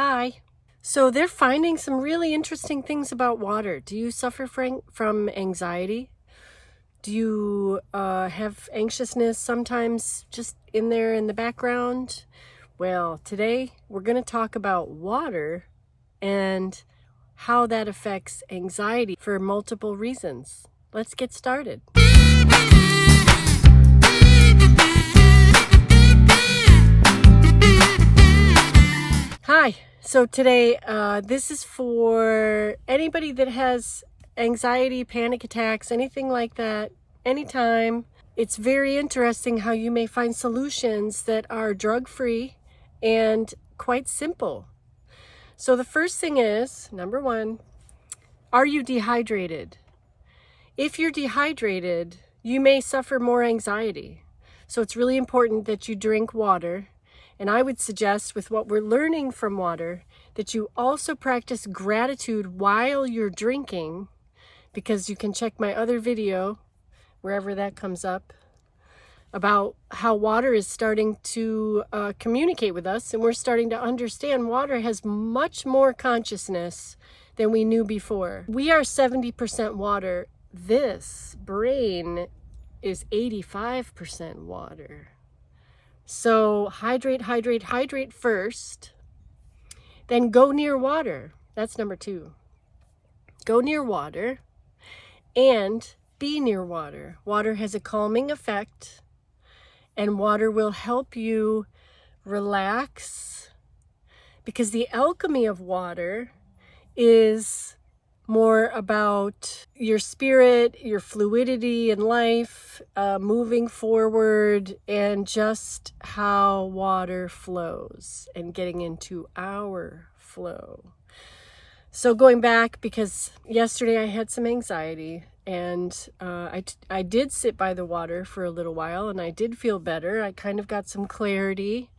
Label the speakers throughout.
Speaker 1: Hi. So they're finding some really interesting things about water. Do you suffer from anxiety? Do you have anxiousness sometimes just in there in the background? Well, today we're going to talk about water and how that affects anxiety for multiple reasons. Let's get started. Hi. So today, this is for anybody that has anxiety, panic attacks, anything like that, anytime. It's very interesting how you may find solutions that are drug-free and quite simple. So the first thing is, number one, are you dehydrated? If you're dehydrated, you may suffer more anxiety. So it's really important that you drink water. And I would suggest, with what we're learning from water, that you also practice gratitude while you're drinking, because you can check my other video, wherever that comes up, about how water is starting to communicate with us, and we're starting to understand water has much more consciousness than we knew before. We are 70% water. This brain is 85% water. So hydrate first, then go near water. That's number two. Go near water and be near water. Water has a calming effect, and water will help you relax, because the alchemy of water is more about your spirit, your fluidity in life, moving forward, and just how water flows and getting into our flow. So going back, because yesterday I had some anxiety, and I did sit by the water for a little while, and I did feel better. I kind of got some clarity.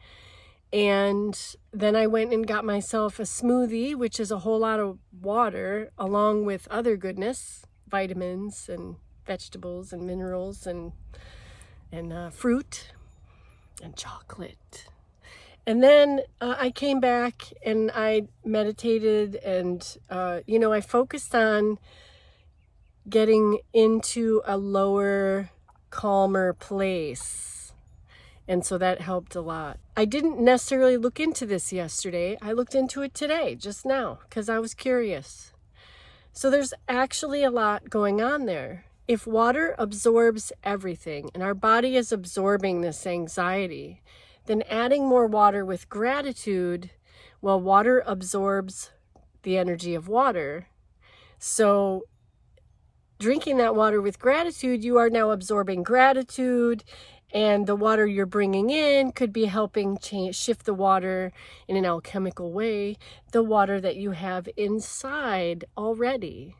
Speaker 1: And then I went and got myself a smoothie, which is a whole lot of water, along with other goodness, vitamins and vegetables and minerals and fruit and chocolate. And then I came back and I meditated, and, I focused on getting into a lower, calmer place. And so that helped a lot. I didn't necessarily look into this yesterday. I looked into it today, just now, because I was curious. So there's actually a lot going on there. If water absorbs everything, and our body is absorbing this anxiety, then adding more water with gratitude, well, water absorbs the energy of water. So drinking that water with gratitude, you are now absorbing gratitude. And the water you're bringing in could be helping shift the water in an alchemical way, the water that you have inside already.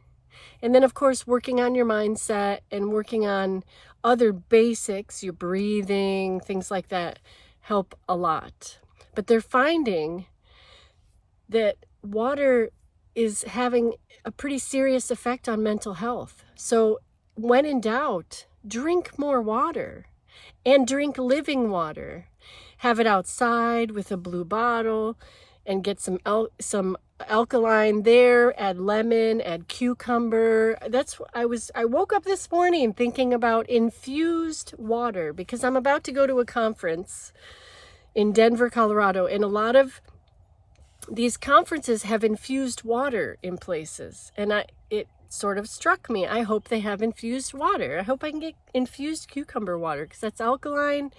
Speaker 1: And then, of course, working on your mindset and working on other basics, your breathing, things like that, help a lot. But they're finding that water is having a pretty serious effect on mental health. So when in doubt, drink more water. And drink living water. Have it outside with a blue bottle, and get some alkaline there. Add lemon, add cucumber. I woke up this morning thinking about infused water, because I'm about to go to a conference in Denver, Colorado, and a lot of these conferences have infused water in places, and it sort of struck me. I hope they have infused water. I hope I can get infused cucumber water, because that's alkaline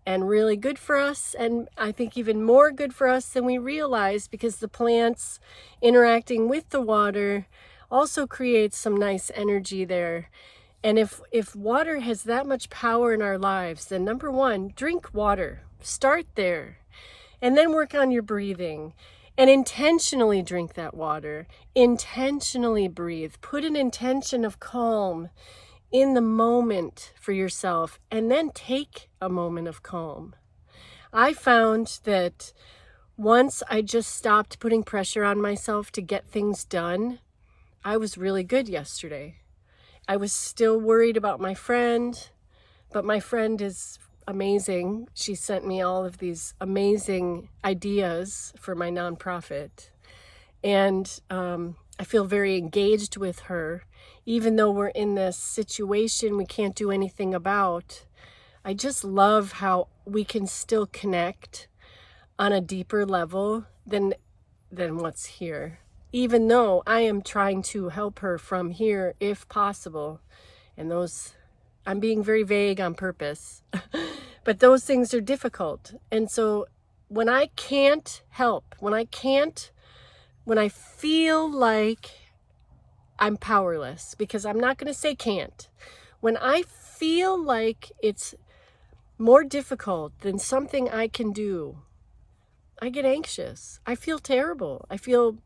Speaker 1: and really good for us, and I think even more good for us than we realize, because the plants interacting with the water also creates some nice energy there. And if water has that much power in our lives, then number one, drink water. Start there. And then work on your breathing. And intentionally drink that water. Intentionally breathe. Put an intention of calm in the moment for yourself, and then take a moment of calm. I found that once I just stopped putting pressure on myself to get things done, I was really good yesterday. I was still worried about my friend, but my friend is amazing. She sent me all of these amazing ideas for my nonprofit. And I feel very engaged with her. Even though we're in this situation we can't do anything about, I just love how we can still connect on a deeper level than what's here. Even though I am trying to help her from here if possible. And those, I'm being very vague on purpose. But those things are difficult. And so when I can't help, when I feel like I'm powerless, because I'm not going to say can't. When I feel like it's more difficult than something I can do, I get anxious. I feel terrible. I feel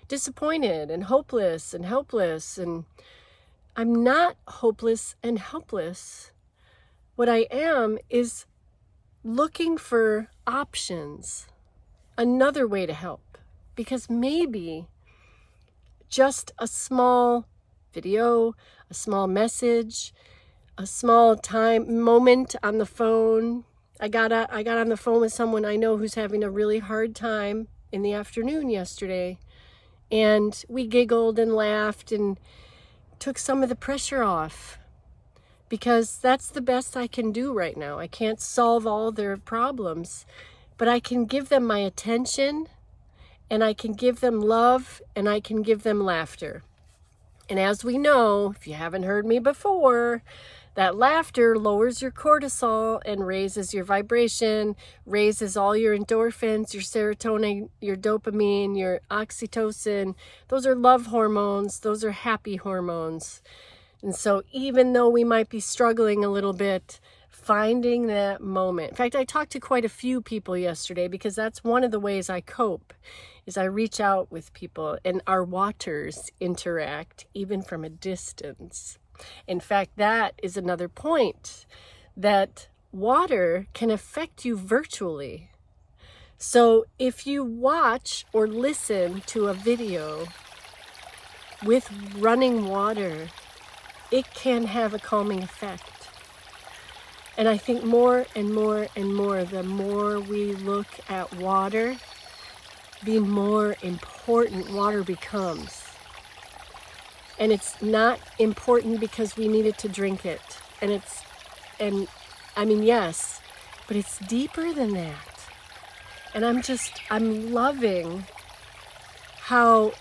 Speaker 1: disappointed and hopeless and helpless. And I'm not hopeless and helpless. What I am is looking for options, another way to help. Because maybe just a small video, a small message, a small moment on the phone. I got on the phone with someone I know who's having a really hard time in the afternoon yesterday. And we giggled and laughed and took some of the pressure off. Because that's the best I can do right now. I can't solve all their problems, but I can give them my attention, and I can give them love, and I can give them laughter. And as we know, if you haven't heard me before, that laughter lowers your cortisol and raises your vibration, raises all your endorphins, your serotonin, your dopamine, your oxytocin. Those are love hormones. Those are happy hormones. And so even though we might be struggling a little bit, finding that moment. In fact, I talked to quite a few people yesterday because that's one of the ways I cope, is I reach out with people and our waters interact even from a distance. In fact, that is another point, that water can affect you virtually. So if you watch or listen to a video with running water, it can have a calming effect. And I think more and more and more, the more we look at water, the more important water becomes. And it's not important because we needed to drink it. And I mean, yes, but it's deeper than that. And I'm loving how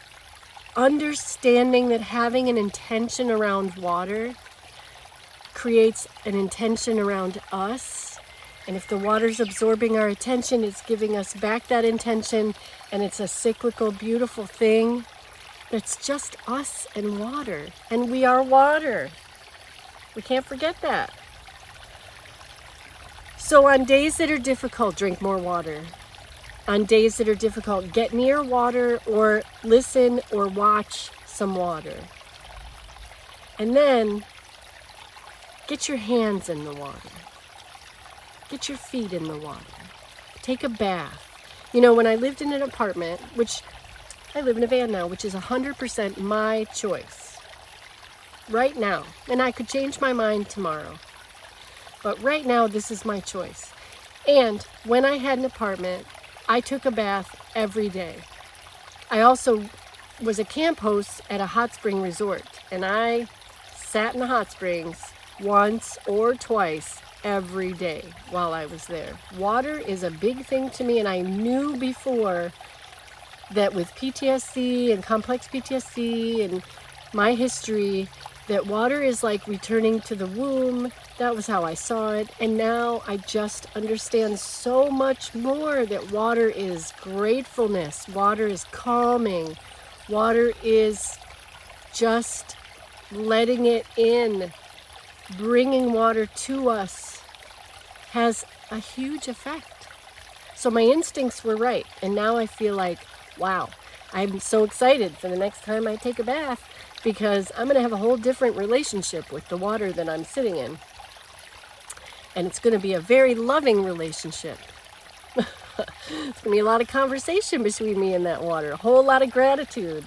Speaker 1: understanding that having an intention around water creates an intention around us. And if the water's absorbing our attention, it's giving us back that intention. And it's a cyclical, beautiful thing that's just us and water. And we are water. We can't forget that. So on days that are difficult, drink more water. On days that are difficult, get near water or listen or watch some water. And then get your hands in the water. Get your feet in the water. Take a bath. You know, when I lived in an apartment, which I live in a van now, which is 100% my choice. Right now. And I could change my mind tomorrow. But right now, this is my choice. And when I had an apartment, I took a bath every day. I also was a camp host at a hot spring resort, and I sat in the hot springs once or twice every day while I was there. Water is a big thing to me, and I knew before that with PTSD and complex PTSD and my history, that water is like returning to the womb. That was how I saw it. And now I just understand so much more that water is gratefulness. Water is calming. Water is just letting it in. Bringing water to us has a huge effect. So my instincts were right. And now I feel like, wow, I'm so excited for the next time I take a bath, because I'm going to have a whole different relationship with the water that I'm sitting in. And it's going to be a very loving relationship. It's going to be a lot of conversation between me and that water, a whole lot of gratitude.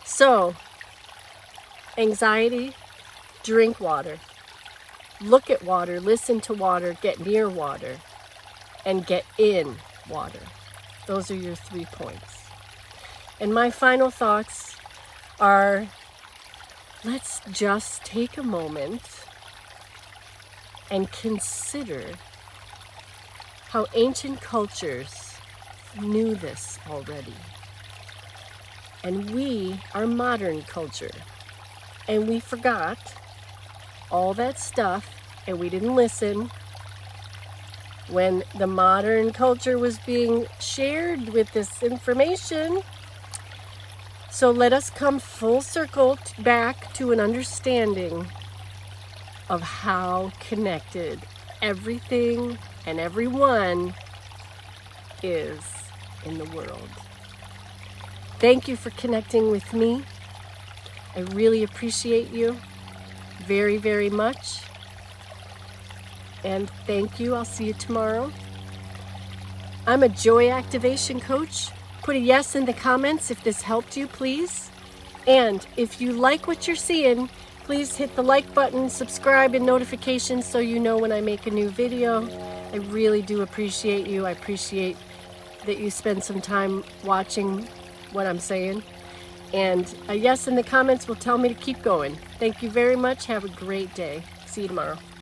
Speaker 1: So, anxiety, drink water. look at water, listen to water, get near water, and get in water. Those are your 3 points. And my final thoughts are, let's just take a moment and consider how ancient cultures knew this already. And we are modern culture, and we forgot all that stuff, and we didn't listen when the modern culture was being shared with this information. So let us come full circle back to an understanding of how connected everything and everyone is in the world. Thank you for connecting with me. I really appreciate you very, very much. And thank you. I'll see you tomorrow. I'm a joy activation coach. Put a yes in the comments if this helped you, please. And if you like what you're seeing, please hit the like button, subscribe, and notifications so you know when I make a new video. I really do appreciate you. I appreciate that you spend some time watching what I'm saying. And a yes in the comments will tell me to keep going. Thank you very much. Have a great day. See you tomorrow.